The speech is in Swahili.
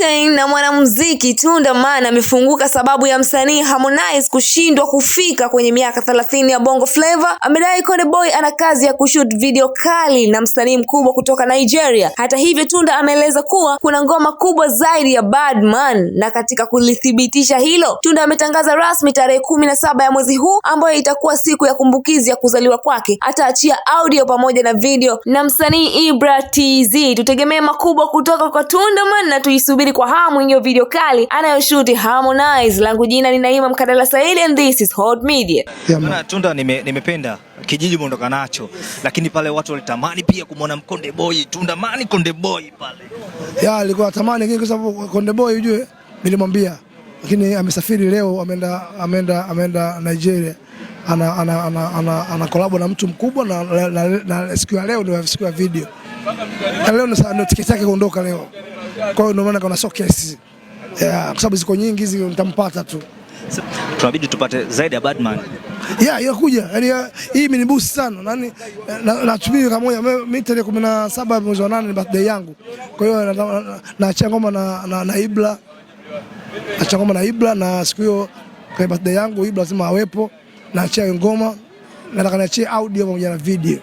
Captain na mwanamuziki Tunda Man amefunguka sababu ya msanii Harmonize kushindwa kufika kwenye miaka 30 ya Bongo Flava. Amedai Konde Boy ana kazi ya kushoot video kali na msanii mkubwa kutoka Nigeria. Hata hivyo, Tunda ameeleza kuwa kuna ngoma kubwa zaidi ya Badman, na katika kulithibitisha hilo, Tunda ametangaza rasmi tarehe 17 ya mwezi huu ambayo itakuwa siku ya kumbukizi ya kuzaliwa kwake. Ataachia audio pamoja na video na msanii Ibra TZ. Tutegemee makubwa kutoka kwa Tunda Man na tuisubiri kwa hamu hiyo video kali anayoshuti Harmonize. Langu jina ni Naima Mkadala Said and this is Hot Media. Bana Tunda, nimependa kijiji umeondoka nacho, lakini pale watu walitamani pia kumwona Konde Boy, Tunda Man Konde Boy pale. Alikuwa natamani, lakini kwa sababu Konde Boy unajue nilimwambia, lakini amesafiri leo, ameenda Nigeria. Ana collab na mtu mkubwa na siku ya leo ndio siku ya video. Na leo ndio tiketi yake kuondoka leo. Kwa hiyo ndio maana kuna showcase. Kwa sababu ziko nyingi hizi nitampata tu. Tunabidi tupate zaidi ya Badman. Yakuja. Yaani hii imeniboost sana. Nani natumia kama moja mimi tarehe 17 mwezi wa 8 ni birthday yangu. Kwa hiyo naachia ngoma na Ibra. Naachia ngoma na Ibra na siku hiyo kwa birthday yangu Ibra lazima awepo. Naachia ngoma, nataka niachie audio pamoja na video.